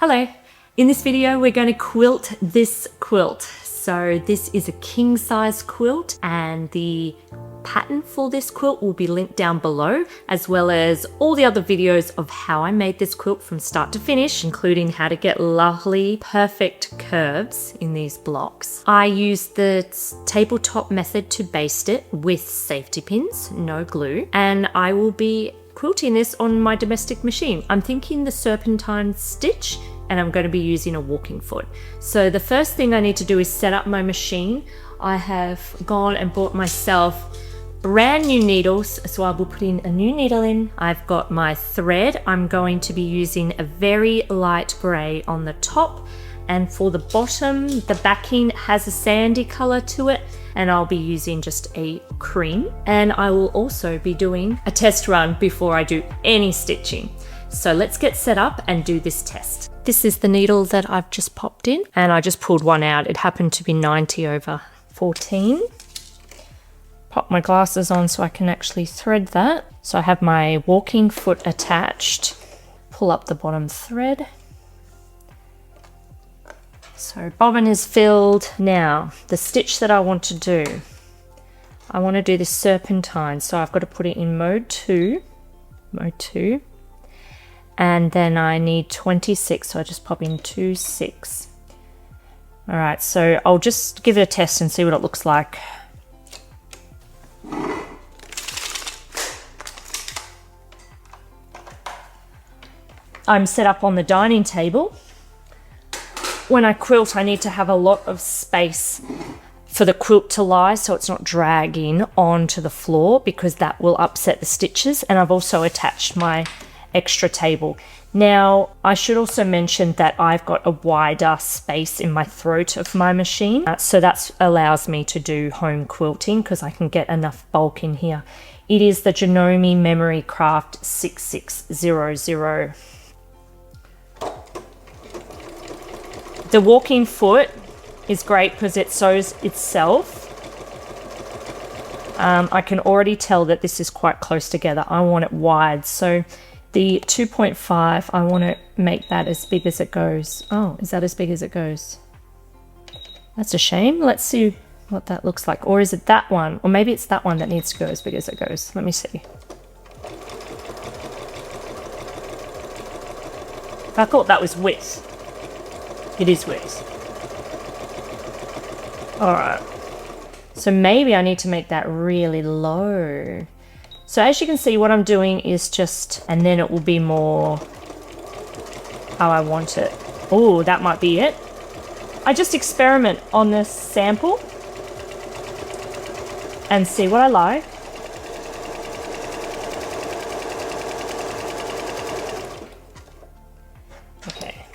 Hello, in this video we're going to quilt this quilt. So this is a king size quilt and the pattern for this quilt will be linked down below, as well as all the other videos of how I made this quilt from start to finish, including how to get lovely perfect curves in these blocks. I used the tabletop method to baste it with safety pins, no glue, and I will be quilting this on my domestic machine. I'm thinking the serpentine stitch, and I'm going to be using a walking foot. So the first thing I need to do is set up my machine. I have gone and bought myself brand new needles, so I will put in a new needle in. I've got my thread. I'm going to be using a very light grey on the top, and for the bottom, the backing has a sandy colour to it, and I'll be using just a cream. And I will also be doing a test run before I do any stitching. So let's get set up and do this test. This is the needle that I've just popped in, and I just pulled one out. It happened to be 90/14. Pop my glasses on so I can actually thread that. So I have my walking foot attached. Pull up the bottom thread. So bobbin is filled. Now, the stitch that I want to do, I want to do this serpentine. So I've got to put it in mode 2. And then I need 26, so I just pop in 2, 6. All right, so I'll just give it a test and see what it looks like. I'm set up on the dining table. When I quilt, I need to have a lot of space for the quilt to lie so it's not dragging onto the floor, because that will upset the stitches. And I've also attached my extra table. Now, I should also mention that I've got a wider space in my throat of my machine, so that allows me to do home quilting because I can get enough bulk in here. It is the Janome Memory Craft 6600. The walking foot is great because it sews itself. I can already tell that this is quite close together. I want it wide, so the 2.5, I want to make that as big as it goes. Oh, is that as big as it goes? That's a shame. Let's see what that looks like. Or is it that one? Or maybe it's that one that needs to go as big as it goes. Let me see. I thought that was width. It is width. All right. So maybe I need to make that really low. So as you can see, what I'm doing is just, and then it will be more how I want it. Oh, that might be it. I just experiment on this sample and see what I like. Okay.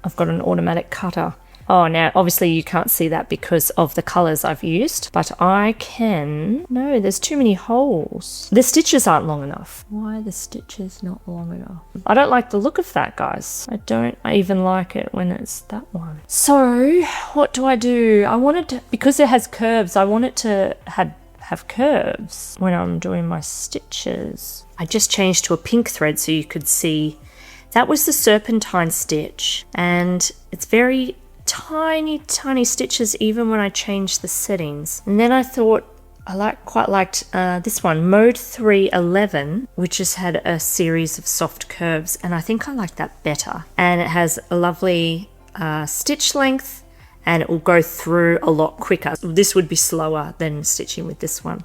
I've got an automatic cutter. Oh, now obviously you can't see that because of the colors I've used, but I can. No, there's too many holes. The stitches aren't long enough. Why are the stitches not long enough? I don't like the look of that, guys. I don't even like it when it's that one. So what do? I wanted to, because it has curves, I want it to have curves when I'm doing my stitches. I just changed to a pink thread so you could see. That was the serpentine stitch, and it's very tiny stitches even when I change the settings. And then I thought I quite liked this one, mode 311, which has had a series of soft curves, and I think I like that better. And it has a lovely stitch length, and it will go through a lot quicker. This would be slower than stitching with this one.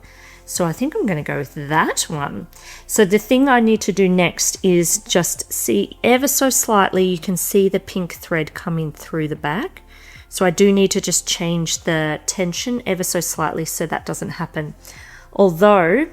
So I think I'm going to go with that one. So the thing I need to do next is just see ever so slightly, you can see the pink thread coming through the back. So I do need to just change the tension ever so slightly so that doesn't happen. Although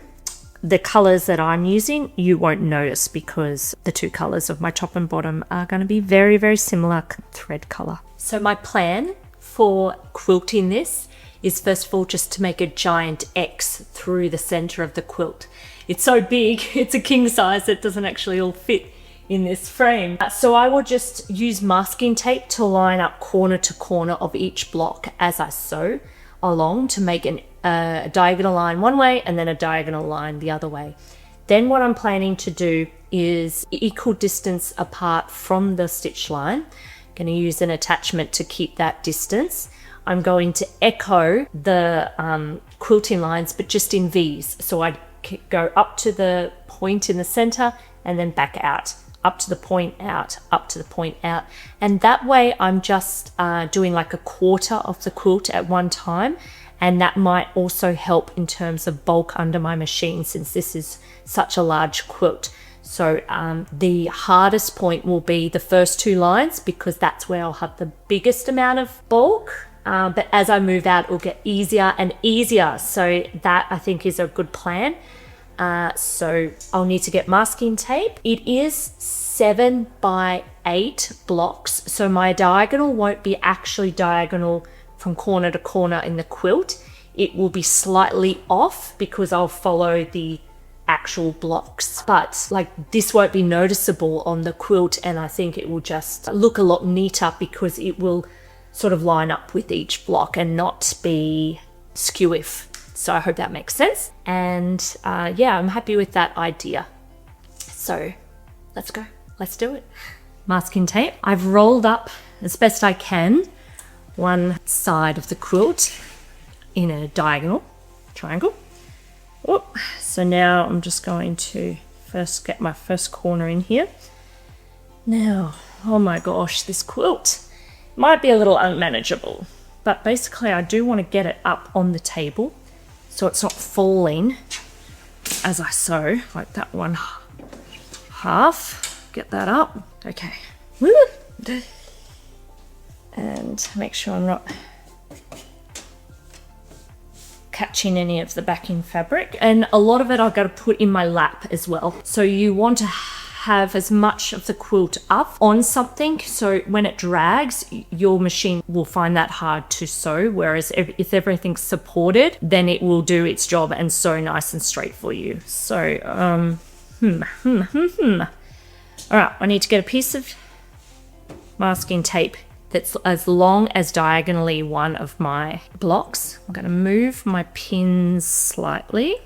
the colors that I'm using, you won't notice because the two colors of my top and bottom are going to be very, very similar thread color. So my plan for quilting this is first of all just to make a giant X through the center of the quilt. It's so big, it's a king size, it doesn't actually all fit in this frame. So I will just use masking tape to line up corner to corner of each block as I sew along to make a diagonal line one way and then a diagonal line the other way. Then what I'm planning to do is equal distance apart from the stitch line. I'm going to use an attachment to keep that distance. I'm going to echo the quilting lines, but just in V's. So I go up to the point in the center and then back out, up to the point, out, up to the point, out. And that way I'm just doing like a quarter of the quilt at one time. And that might also help in terms of bulk under my machine, since this is such a large quilt. So the hardest point will be the first 2 lines, because that's where I'll have the biggest amount of bulk. But as I move out, it will get easier and easier. So that, I think, is a good plan. So I'll need to get masking tape. It is 7 by 8 blocks. So my diagonal won't be actually diagonal from corner to corner in the quilt. It will be slightly off because I'll follow the actual blocks, but like this won't be noticeable on the quilt, and I think it will just look a lot neater because it will sort of line up with each block and not be skew-if. So I hope that makes sense. And yeah, I'm happy with that idea. So let's go, let's do it. Masking tape. I've rolled up as best I can one side of the quilt in a diagonal triangle. Oh, so now I'm just going to first get my first corner in here. Now, oh my gosh, this quilt might be a little unmanageable, but basically I do want to get it up on the table so it's not falling as I sew, like that one half. Get that up. Okay. Woo! And make sure I'm not catching any of the backing fabric. And a lot of it I've got to put in my lap as well. So you want to have as much of the quilt up on something, so when it drags, your machine will find that hard to sew, whereas if everything's supported, then it will do its job and sew nice and straight for you. So all right, I need to get a piece of masking tape that's as long as diagonally one of my blocks. I'm going to move my pins slightly.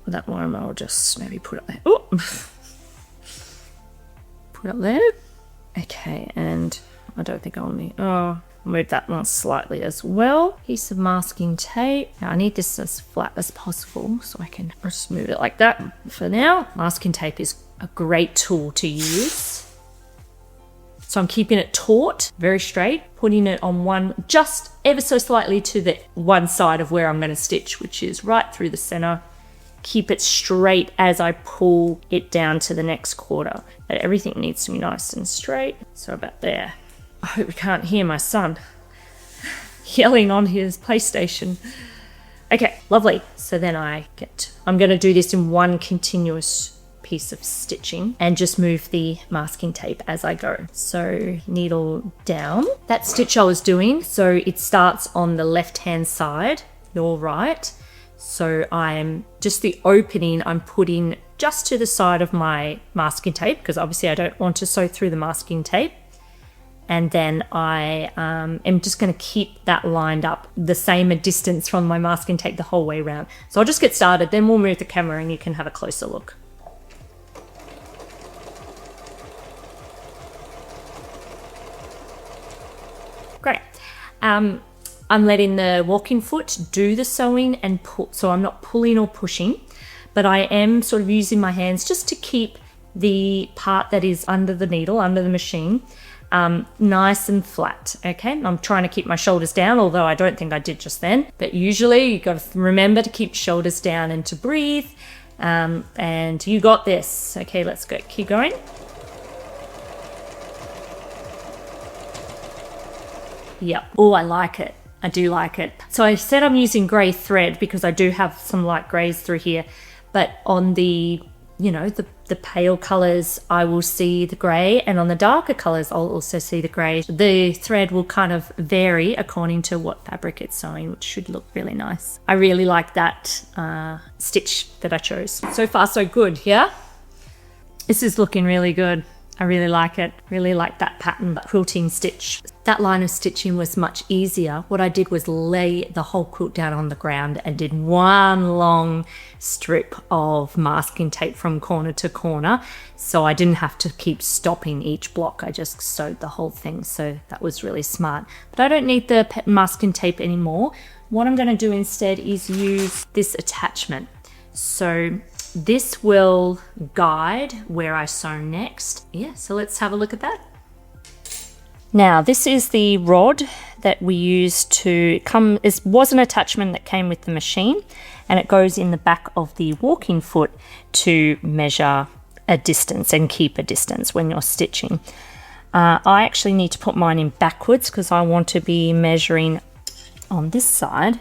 That one I'll just maybe put up there. Oh, put up there. Okay, and I don't think I'll need, oh, move that one slightly as well. Piece of masking tape. Now I need this as flat as possible, so I can just move it like that for now. Masking tape is a great tool to use. So I'm keeping it taut, very straight, putting it on one, just ever so slightly to the one side of where I'm going to stitch, which is right through the center. Keep it straight as I pull it down to the next quarter. Everything needs to be nice and straight. So about there. I hope you can't hear my son yelling on his PlayStation. Okay, lovely. So then I'm going to do this in one continuous piece of stitching and just move the masking tape as I go. So needle down. That stitch I was doing, so it starts on the left hand side, your right. So I'm just the opening I'm putting just to the side of my masking tape, because obviously I don't want to sew through the masking tape. And then I am just going to keep that lined up the same distance from my masking tape the whole way around. So I'll just get started, then we'll move the camera and you can have a closer look. Great. I'm letting the walking foot do the sewing and pull, so I'm not pulling or pushing, but I am sort of using my hands just to keep the part that is under the needle, under the machine, nice and flat. Okay, I'm trying to keep my shoulders down, although I don't think I did just then, but usually you got to remember to keep shoulders down and to breathe, and you got this. Okay, let's go, keep going. Yep. Oh, I like it. I do like it. So I said I'm using grey thread because I do have some light greys through here, but on the, you know, the pale colours, I will see the grey, and on the darker colours, I'll also see the grey. The thread will kind of vary according to what fabric it's sewing, which should look really nice. I really like that stitch that I chose. So far, so good, yeah? This is looking really good. I really like it. Really like that pattern quilting stitch. That line of stitching was much easier. What I did was lay the whole quilt down on the ground and did one long strip of masking tape from corner to corner. So I didn't have to keep stopping each block. I just sewed the whole thing. So that was really smart. But I don't need the masking tape anymore. What I'm going to do instead is use this attachment. So this will guide where I sew next. Yeah, so let's have a look at that. Now, this is the rod that we used to come. It was an attachment that came with the machine, and it goes in the back of the walking foot to measure a distance and keep a distance when you're stitching. I actually need to put mine in backwards because I want to be measuring on this side.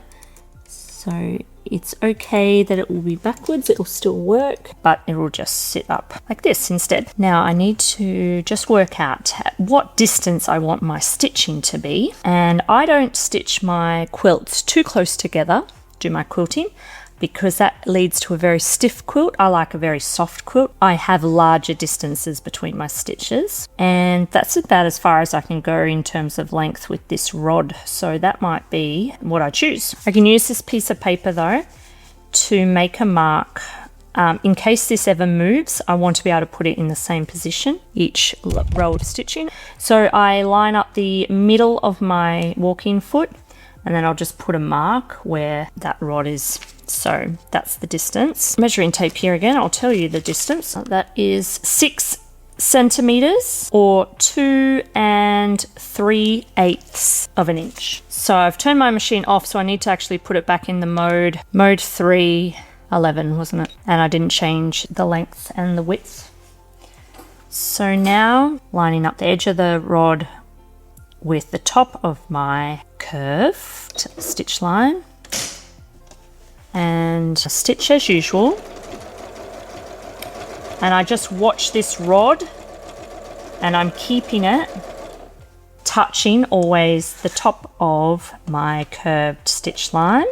So it's okay that it will be backwards, it will still work, but it will just sit up like this instead. Now I need to just work out what distance I want my stitching to be. And I don't stitch my quilts too close together, do my quilting, because that leads to a very stiff quilt. I like a very soft quilt. I have larger distances between my stitches, and that's about as far as I can go in terms of length with this rod. So that might be what I choose. I can use this piece of paper though to make a mark. In case this ever moves, I want to be able to put it in the same position each row of stitching. So I line up the middle of my walking foot, and then I'll just put a mark where that rod is. So that's the distance. Measuring tape here again, I'll tell you the distance. That is 6 centimeters or 2 3/8 of an inch. So I've turned my machine off, so I need to actually put it back in the mode 311, wasn't it? And I didn't change the length and the width. So now lining up the edge of the rod with the top of my curved stitch line, and stitch as usual. And I just watch this rod, and I'm keeping it touching always the top of my curved stitch line.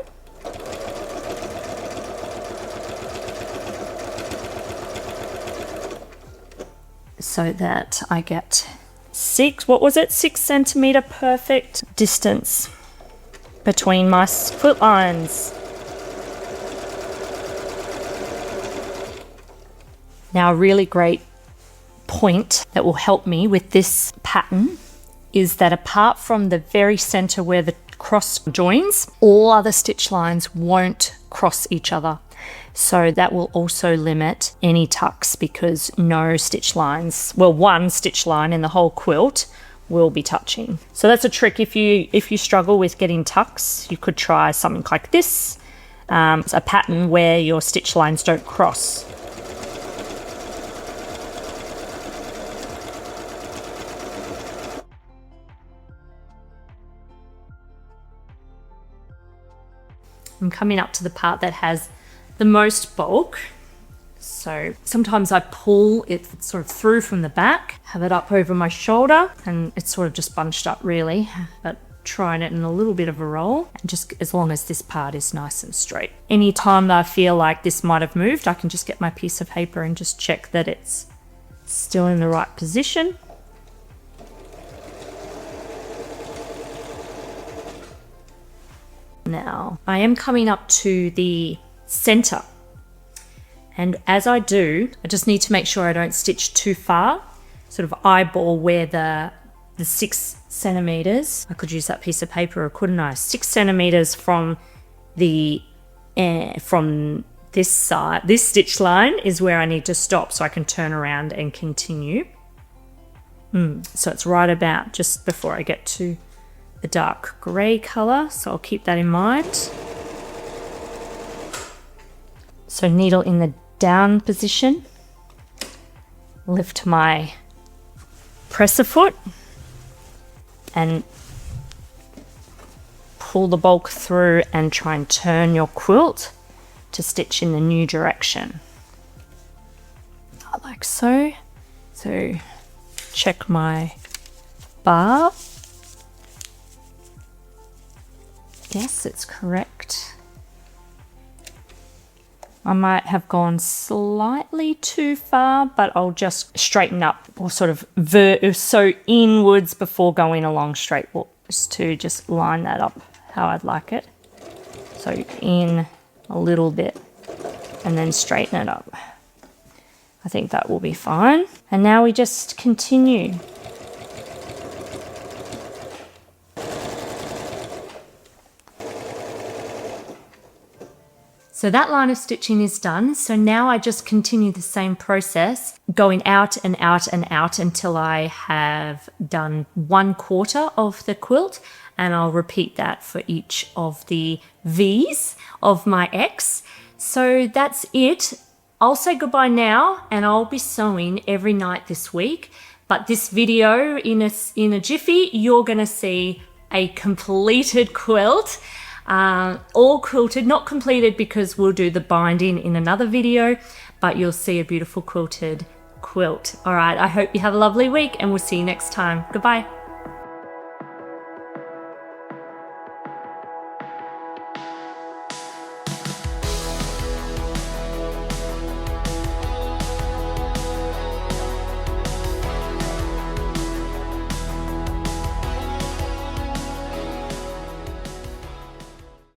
So that I get 6 centimeter perfect distance between my quilt lines. Now, a really great point that will help me with this pattern is that apart from the very center where the cross joins, all other stitch lines won't cross each other. So that will also limit any tucks, because no stitch lines, well, one stitch line in the whole quilt will be touching. So that's a trick. If you struggle with getting tucks, you could try something like this, a pattern where your stitch lines don't cross. I'm coming up to the part that has the most bulk. So sometimes I pull it sort of through from the back, have it up over my shoulder, and it's sort of just bunched up really, but trying it in a little bit of a roll, and just as long as this part is nice and straight. Anytime that I feel like this might have moved, I can just get my piece of paper and just check that it's still in the right position. Now, I am coming up to the center, and as I do, I just need to make sure I don't stitch too far, sort of eyeball where the 6 centimeters, I could use that piece of paper, or couldn't I? 6 centimeters from the from this side, this stitch line is where I need to stop so I can turn around and continue. So it's right about just before I get to the dark grey colour, so I'll keep that in mind. So needle in the down position, lift my presser foot and pull the bulk through and try and turn your quilt to stitch in the new direction, like so. So check my bar. Yes, it's correct. I might have gone slightly too far, but I'll just straighten up or sort of so inwards before going along straight, just to just line that up how I'd like it. So in a little bit and then straighten it up. I think that will be fine. And now we just continue. So that line of stitching is done. So now I just continue the same process, going out and out and out until I have done 1/4 of the quilt, and I'll repeat that for each of the V's of my X. So that's it. I'll say goodbye now, and I'll be sewing every night this week. But this video, in a jiffy, you're gonna see a completed quilt. All quilted, not completed because we'll do the binding in another video, but you'll see a beautiful quilted quilt. All right, I hope you have a lovely week, and we'll see you next time. Goodbye.